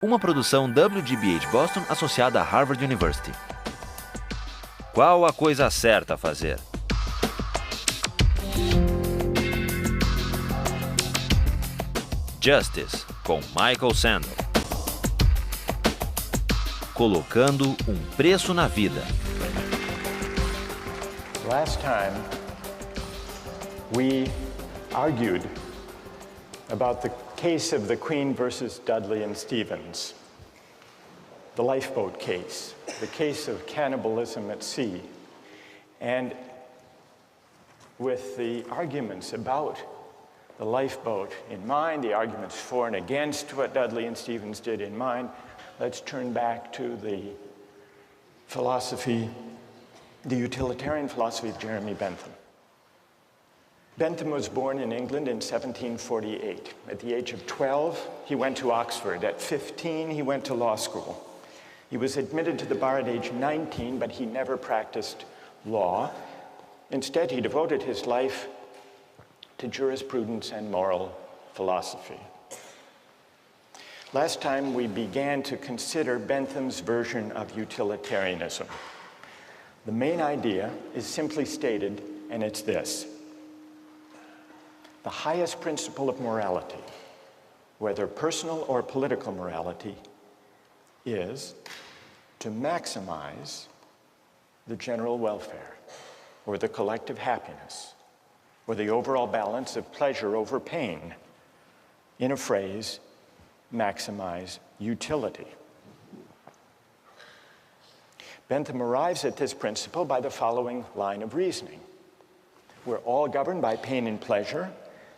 Uma produção WGBH Boston associada a Harvard University. Qual a coisa certa a fazer? Justice, com Michael Sandel. Colocando um preço na vida. Last time, we argued about the case of the Queen versus Dudley and Stevens, the lifeboat case, the case of cannibalism at sea. And with the arguments about the lifeboat in mind, the arguments for and against what Dudley and Stevens did in mind, let's turn back to the philosophy, the utilitarian philosophy of Jeremy Bentham. Bentham was born in England in 1748. At the age of 12, he went to Oxford. At 15, he went to law school. He was admitted to the bar at age 19, but he never practiced law. Instead, he devoted his life to jurisprudence and moral philosophy. Last time, we began to consider Bentham's version of utilitarianism. The main idea is simply stated, and it's this. The highest principle of morality, whether personal or political morality, is to maximize the general welfare, or the collective happiness, or the overall balance of pleasure over pain. In a phrase, maximize utility. Bentham arrives at this principle by the following line of reasoning. We're all governed by pain and pleasure.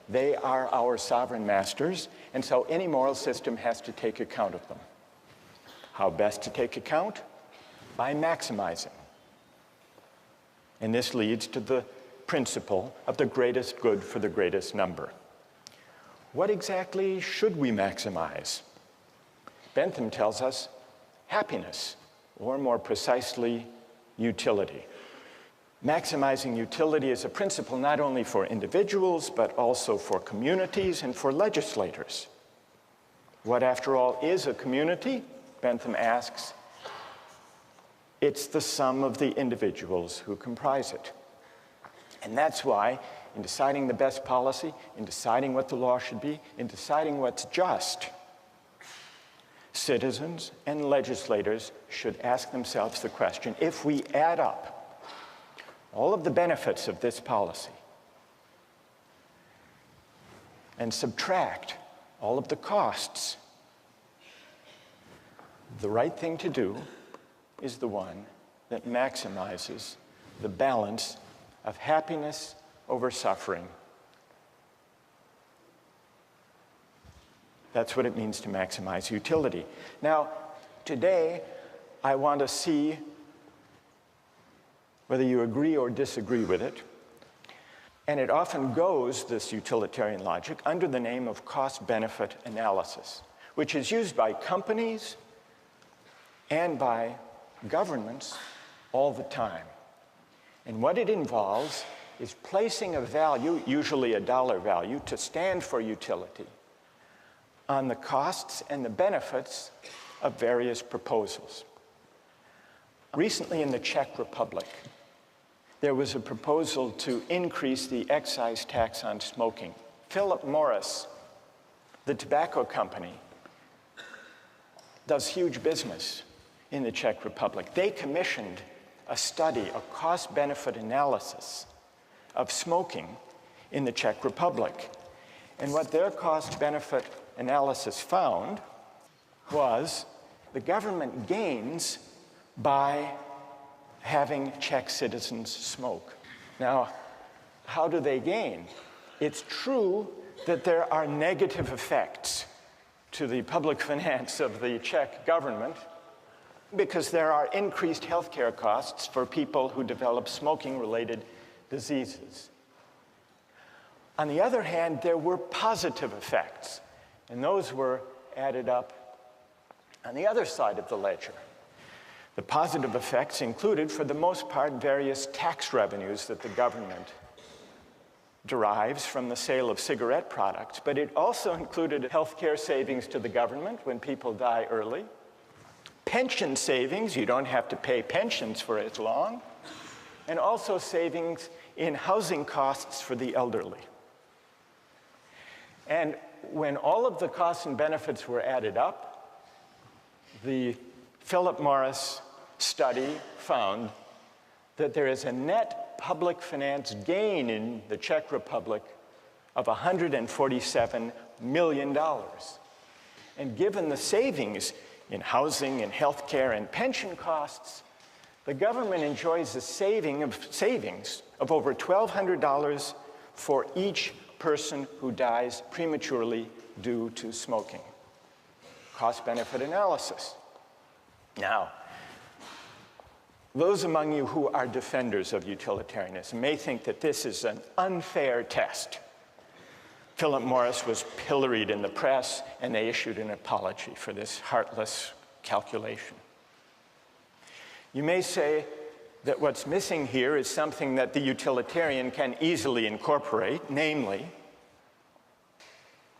They are our sovereign masters, and so any moral system has to take account of them. How best to take account? By maximizing. And this leads to the principle of the greatest good for the greatest number. What exactly should we maximize? Bentham tells us happiness, or more precisely, utility. Maximizing utility is a principle not only for individuals, but also for communities and for legislators. What, after all, is a community? Bentham asks. It's the sum of the individuals who comprise it. And that's why, in deciding the best policy, in deciding what the law should be, in deciding what's just, citizens and legislators should ask themselves the question, if we add up all of the benefits of this policy and subtract all of the costs, the right thing to do is the one that maximizes the balance of happiness over suffering. That's what it means to maximize utility. Now, today, I want to see whether you agree or disagree with it. And it often goes, this utilitarian logic, under the name of cost-benefit analysis, which is used by companies and by governments all the time. And what it involves is placing a value, usually a dollar value, to stand for utility, on the costs and the benefits of various proposals. Recently in the Czech Republic, there was a proposal to increase the excise tax on smoking. Philip Morris, the tobacco company, does huge business in the Czech Republic. They commissioned a study, a cost-benefit analysis of smoking in the Czech Republic. And what their cost-benefit analysis found was the government gains by having Czech citizens smoke. Now, how do they gain? It's true that there are negative effects to the public finance of the Czech government because there are increased healthcare costs for people who develop smoking-related diseases. On the other hand, there were positive effects, and those were added up on the other side of the ledger. The positive effects included, for the most part, various tax revenues that the government derives from the sale of cigarette products, but it also included healthcare savings to the government when people die early, pension savings, you don't have to pay pensions for as long, and also savings in housing costs for the elderly. And when all of the costs and benefits were added up, the Philip Morris study found that there is a net public finance gain in the Czech Republic of $147 million. And given the savings in housing and healthcare and pension costs, the government enjoys a savings of over $1,200 for each person who dies prematurely due to smoking. Cost-benefit analysis. Now, those among you who are defenders of utilitarianism may think that this is an unfair test. Philip Morris was pilloried in the press, and they issued an apology for this heartless calculation. You may say that what's missing here is something that the utilitarian can easily incorporate, namely,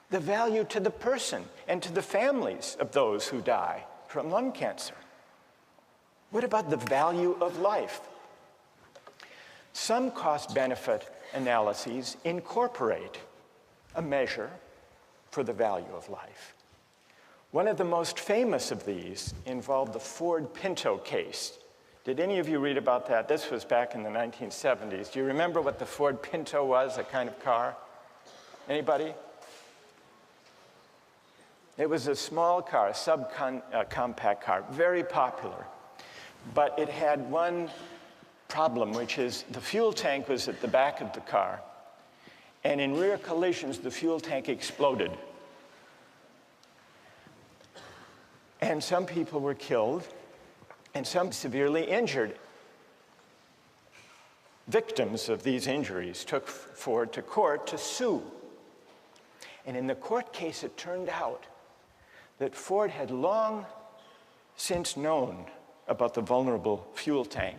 the value to the person and to the families of those who die from lung cancer. What about the value of life? Some cost-benefit analyses incorporate a measure for the value of life. One of the most famous of these involved the Ford Pinto case. Did any of you read about that? This was back in the 1970s. Do you remember what the Ford Pinto was, a kind of car? Anybody? It was a small car, a subcompact car, very popular. But it had one problem, which is the fuel tank was at the back of the car. And in rear collisions, the fuel tank exploded. And some people were killed, and some severely injured. Victims of these injuries took Ford to court to sue. And in the court case, it turned out that Ford had long since known about the vulnerable fuel tank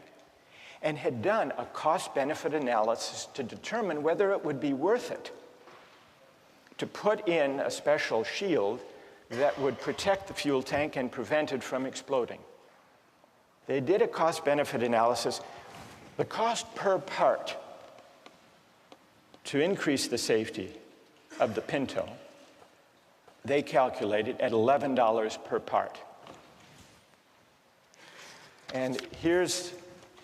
and had done a cost-benefit analysis to determine whether it would be worth it to put in a special shield that would protect the fuel tank and prevent it from exploding. They did a cost-benefit analysis. The cost per part to increase the safety of the Pinto, they calculated at $11 per part. And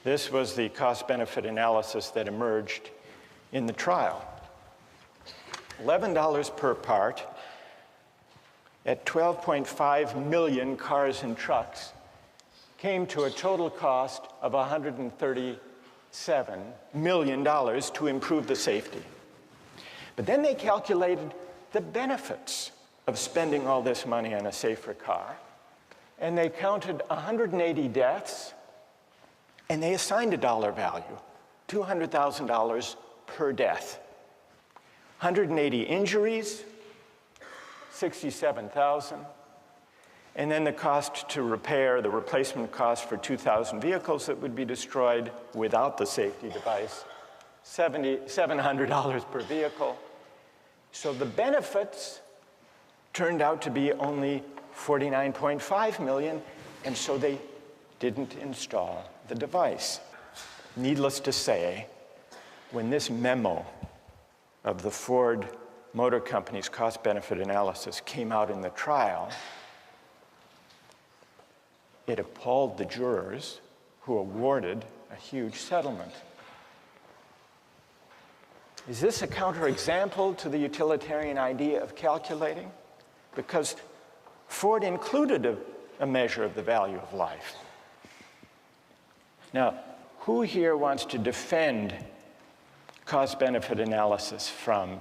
this was the cost-benefit analysis that emerged in the trial. $11 per part at 12.5 million cars and trucks came to a total cost of $137 million to improve the safety. But then they calculated the benefits of spending all this money on a safer car, and they counted 180 deaths, and they assigned a dollar value, $200,000 per death. 180 injuries, $67,000, and then the cost to repair, the replacement cost for 2,000 vehicles that would be destroyed without the safety device, $700 per vehicle. So the benefits turned out to be only $49.5 million, and so they didn't install the device. Needless to say, when this memo of the Ford Motor Company's cost-benefit analysis came out in the trial, it appalled the jurors who awarded a huge settlement. Is this a counterexample to the utilitarian idea of calculating? Because Ford included a measure of the value of life. Now, who here wants to defend cost-benefit analysis from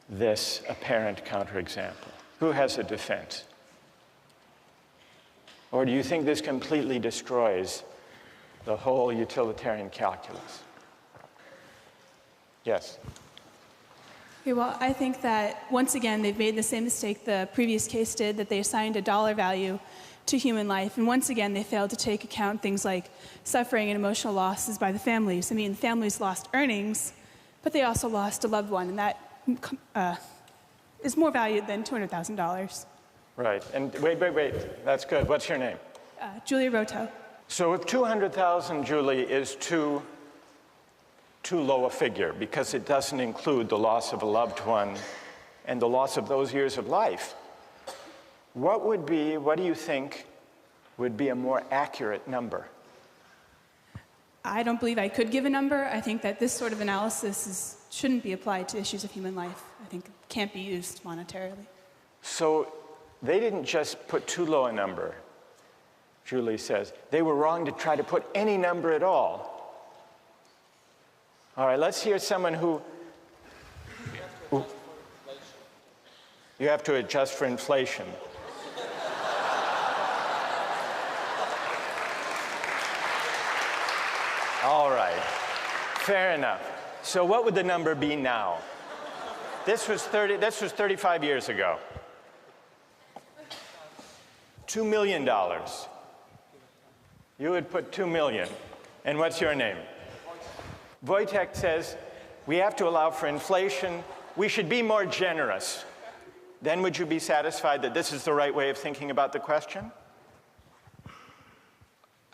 this apparent counterexample? Who has a defense? Or do you think this completely destroys the whole utilitarian calculus? Yes? Okay, well, I think that, once again, they've made the same mistake the previous case did, that they assigned a dollar value to human life. And once again, they failed to take account things like suffering and emotional losses by the families. I mean, families lost earnings, but they also lost a loved one, and that is more valued than $200,000. Right. And wait. That's good. What's your name? Julia Roto. So if 200,000, Julie, is too low a figure because it doesn't include the loss of a loved one and the loss of those years of life, what do you think would be a more accurate number? I don't believe I could give a number. I think that this sort of analysis shouldn't be applied to issues of human life. I think it can't be used monetarily. So they didn't just put too low a number, Julie says. They were wrong to try to put any number at all. All right, let's hear someone who you have to adjust for inflation. All right, fair enough. So what would the number be now? This was 35 years ago. $2 million. You would put 2 million. And what's your name? Wojtek says, we have to allow for inflation. We should be more generous. Then would you be satisfied that this is the right way of thinking about the question?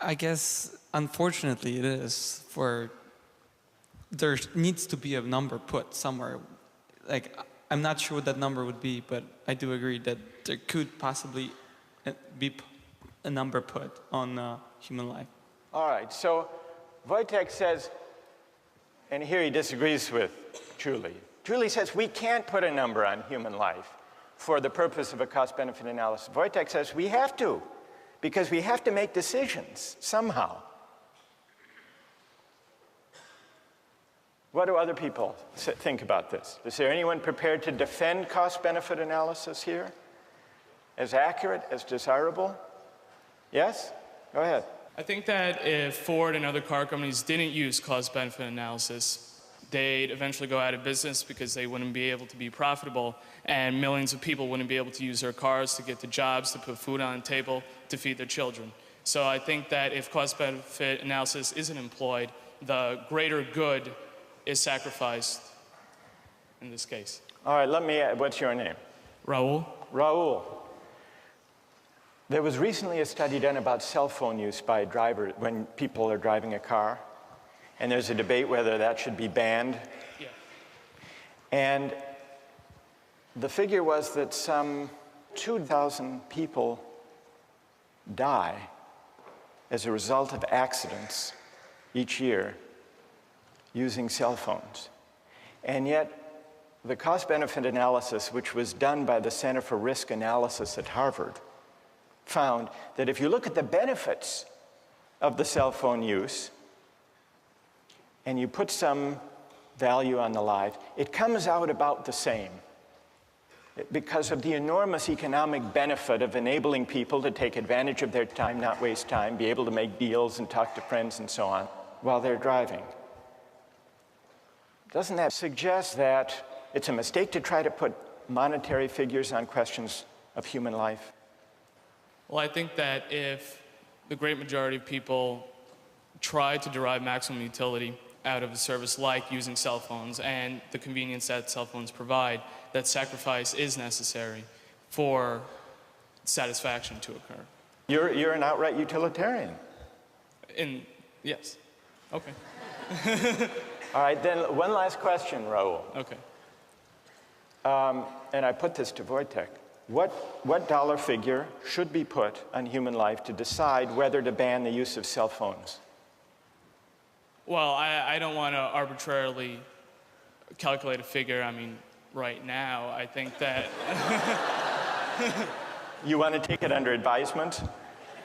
I guess, unfortunately, it is. There needs to be a number put somewhere. Like, I'm not sure what that number would be, but I do agree that there could possibly be a number put on human life. All right, so Wojtek says, and here he disagrees with Julie. Julie says we can't put a number on human life for the purpose of a cost-benefit analysis. Wojtek says we have to, because we have to make decisions somehow. What do other people think about this? Is there anyone prepared to defend cost-benefit analysis here? As accurate, as desirable? Yes? Go ahead. I think that if Ford and other car companies didn't use cost-benefit analysis, they'd eventually go out of business because they wouldn't be able to be profitable, and millions of people wouldn't be able to use their cars to get to jobs, to put food on the table, to feed their children. So I think that if cost-benefit analysis isn't employed, the greater good is sacrificed in this case. All right, let me add, what's your name? Raul? Raul. There was recently a study done about cell phone use by drivers when people are driving a car, and there's a debate whether that should be banned. Yeah. And the figure was that some 2,000 people die as a result of accidents each year using cell phones. And yet, the cost-benefit analysis, which was done by the Center for Risk Analysis at Harvard, found that if you look at the benefits of the cell phone use and you put some value on the life, it comes out about the same because of the enormous economic benefit of enabling people to take advantage of their time, not waste time, be able to make deals and talk to friends and so on while they're driving. Doesn't that suggest that it's a mistake to try to put monetary figures on questions of human life? Well, I think that if the great majority of people try to derive maximum utility out of a service like using cell phones and the convenience that cell phones provide, that sacrifice is necessary for satisfaction to occur. You're an outright utilitarian. Yes. Okay. All right, then one last question, Raul. Okay. And I put this to Wojtek. What dollar figure should be put on human life to decide whether to ban the use of cell phones? Well, I don't want to arbitrarily calculate a figure. I mean, right now, I think that... You want to take it under advisement?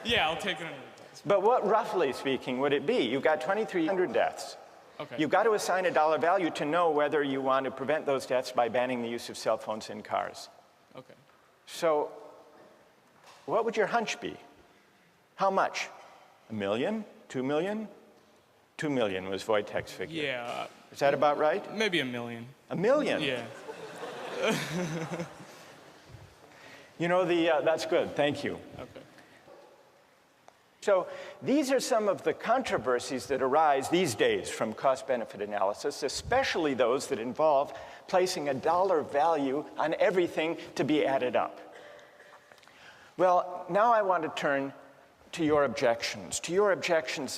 Yeah, I'll take it under advisement. But what, roughly speaking, would it be? You've got 2,300 deaths. Okay. You've got to assign a dollar value to know whether you want to prevent those deaths by banning the use of cell phones in cars. Okay. So, what would your hunch be? How much? $1 million? $2 million? $2 million was Wojtek's figure. Yeah. Is that about right? Maybe $1 million. $1 million? Yeah. You know, that's good. Thank you. Okay. So these are some of the controversies that arise these days from cost-benefit analysis, especially those that involve placing a dollar value on everything to be added up. Well, now I want to turn to your objections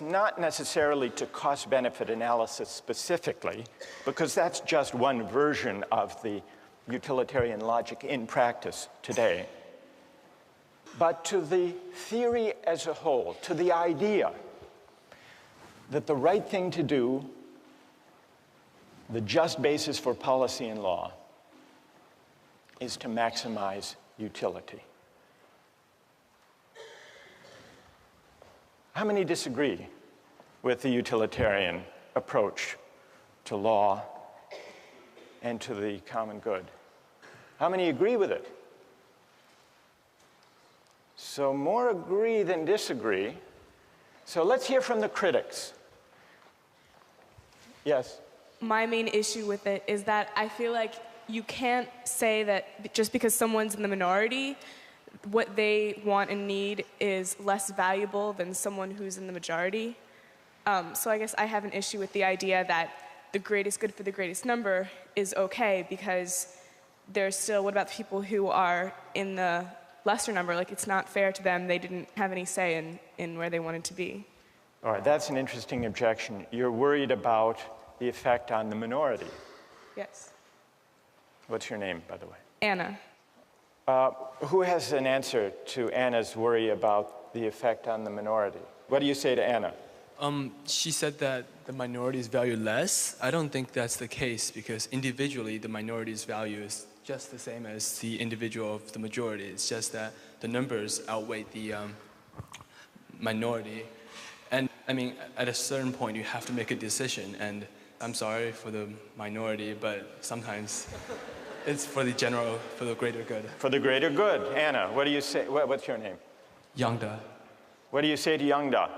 not necessarily to cost-benefit analysis specifically, because that's just one version of the utilitarian logic in practice today, but to the theory as a whole, to the idea that the right thing to do, the just basis for policy and law, is to maximize utility. How many disagree with the utilitarian approach to law and to the common good? How many agree with it? So more agree than disagree. So let's hear from the critics. Yes? My main issue with it is that I feel like you can't say that just because someone's in the minority, what they want and need is less valuable than someone who's in the majority. So I guess I have an issue with the idea that the greatest good for the greatest number is okay, because there's still, what about the people who are in the lesser number? Like, it's not fair to them. They didn't have any say in where they wanted to be. All right, that's an interesting objection. You're worried about the effect on the minority. Yes. What's your name, by the way? Anna. Who has an answer to Anna's worry about the effect on the minority? What do you say to Anna? She said that the minorities value less. I don't think that's the case, because individually the minority's value is just the same as the individual of the majority. It's just that the numbers outweigh the minority. And I mean, at a certain point you have to make a decision, and I'm sorry for the minority, but sometimes it's for the general, for the greater good. For the greater good. Anna, what do you say? What's your name? Yangda. What do you say to Yangda?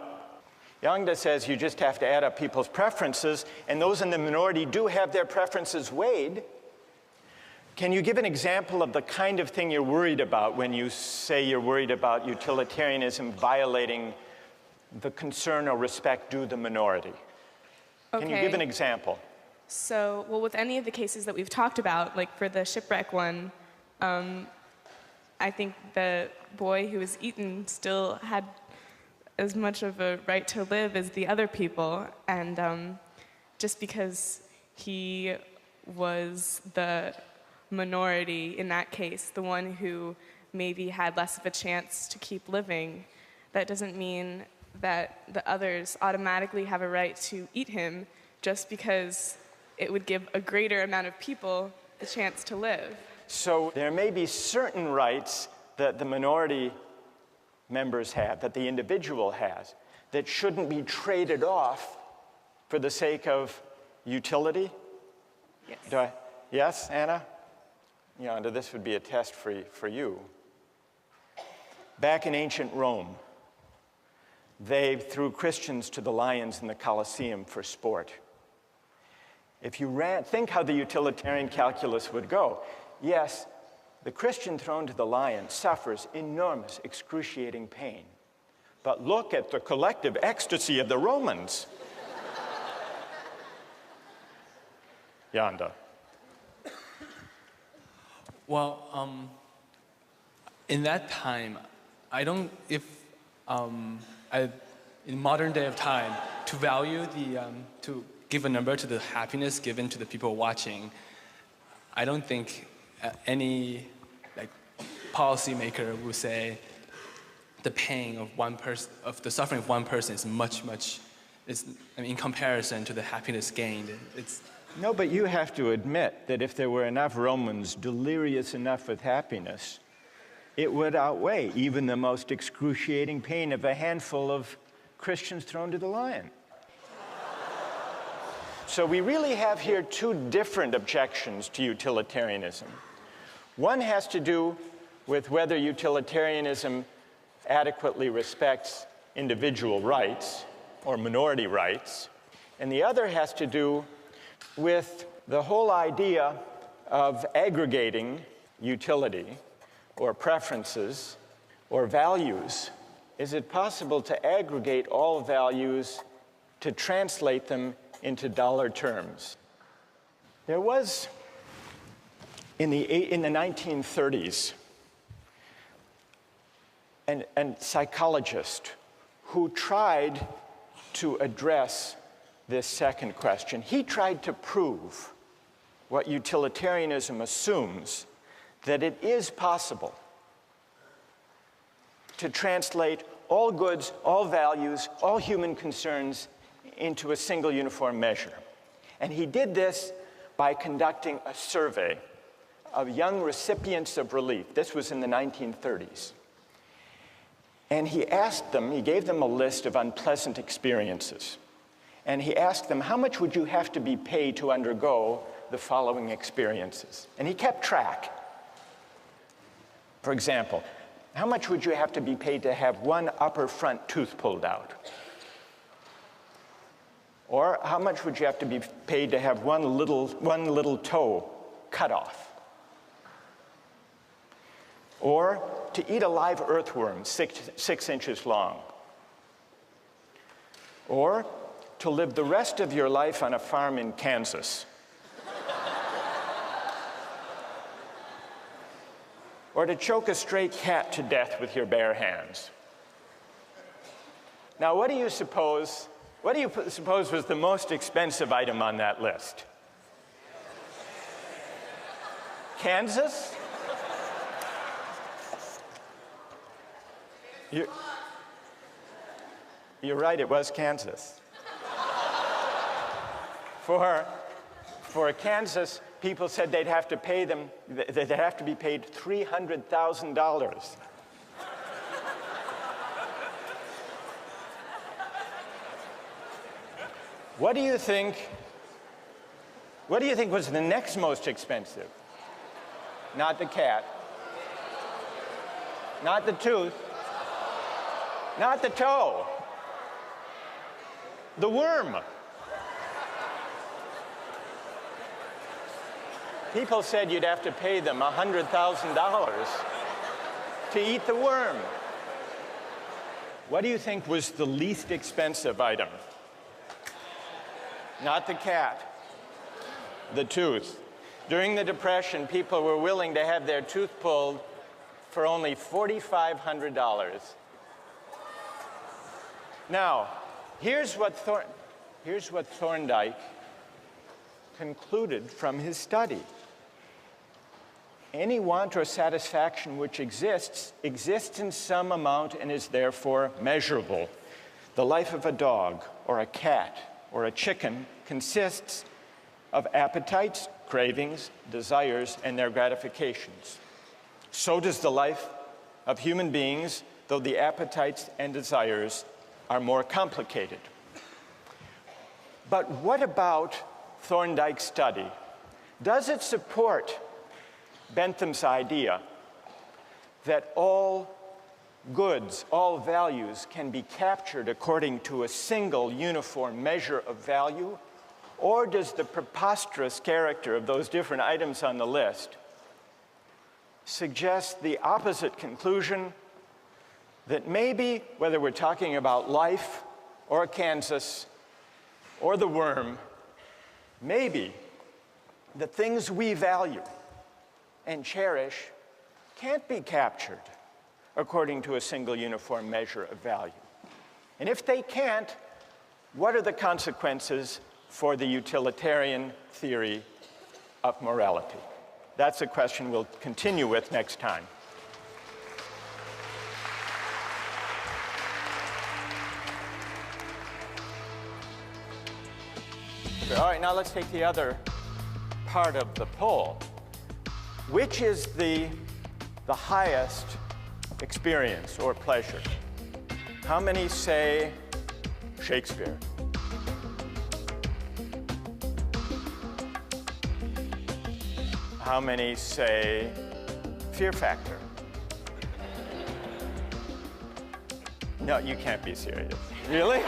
Yangda says you just have to add up people's preferences, and those in the minority do have their preferences weighed. Can you give an example of the kind of thing you're worried about when you say you're worried about utilitarianism violating the concern or respect due the minority? Okay. Can you give an example? So, well, with any of the cases that we've talked about, like for the shipwreck one, I think the boy who was eaten still had as much of a right to live as the other people, and just because he was the minority in that case, the one who maybe had less of a chance to keep living, that doesn't mean that the others automatically have a right to eat him just because it would give a greater amount of people the chance to live. So there may be certain rights that the minority members have, that the individual has, that shouldn't be traded off for the sake of utility? Yes. Yes, Anna? Yonda, this would be a test for you. Back in ancient Rome, they threw Christians to the lions in the Colosseum for sport. If you think how the utilitarian calculus would go, yes, the Christian thrown to the lion suffers enormous, excruciating pain. But look at the collective ecstasy of the Romans. Yonda. Well, in that time, I don't, in modern day of time, to value to give a number to the happiness given to the people watching, I don't think any policymaker would say the pain of one person, of the suffering of one person is much, in comparison to the happiness gained. No, but you have to admit that if there were enough Romans delirious enough with happiness, it would outweigh even the most excruciating pain of a handful of Christians thrown to the lion. So we really have here two different objections to utilitarianism. One has to do with whether utilitarianism adequately respects individual rights or minority rights, and the other has to do with the whole idea of aggregating utility or preferences or values is it possible to aggregate all values to translate them into dollar terms? There was, in the 1930s, a psychologist who tried to address this second question. He tried to prove what utilitarianism assumes, that it is possible to translate all goods, all values, all human concerns into a single uniform measure. And he did this by conducting a survey of young recipients of relief. This was in the 1930s. And he gave them a list of unpleasant experiences. And he asked them, how much would you have to be paid to undergo the following experiences? And he kept track. For example, how much would you have to be paid to have one upper front tooth pulled out? Or how much would you have to be paid to have one little toe cut off? Or to eat a live earthworm 6 inches long? Or to live the rest of your life on a farm in Kansas? Or to choke a stray cat to death with your bare hands? Now, what do you suppose was the most expensive item on that list? Kansas? You're right, it was Kansas. For Kansas, people said they'd have to be paid $300,000. What do you think was the next most expensive? Not the cat. Not the tooth. Not the toe. The worm. People said you'd have to pay them $100,000 to eat the worm. What do you think was the least expensive item? Not the cat, the tooth. During the Depression, people were willing to have their tooth pulled for only $4,500. Now, here's what Thorndike concluded from his study. Any want or satisfaction which exists in some amount and is therefore measurable. The life of a dog or a cat or a chicken consists of appetites, cravings, desires, and their gratifications. So does the life of human beings, though the appetites and desires are more complicated. But what about Thorndike's study? Does it support Bentham's idea that all goods, all values can be captured according to a single uniform measure of value? Or does the preposterous character of those different items on the list suggest the opposite conclusion, that maybe, whether we're talking about life or Kansas or the worm, maybe the things we value and cherish can't be captured according to a single uniform measure of value? And if they can't, what are the consequences for the utilitarian theory of morality? That's a question we'll continue with next time. All right, now let's take the other part of the poll. Which is the highest experience or pleasure? How many say Shakespeare? How many say Fear Factor? No, you can't be serious. Really?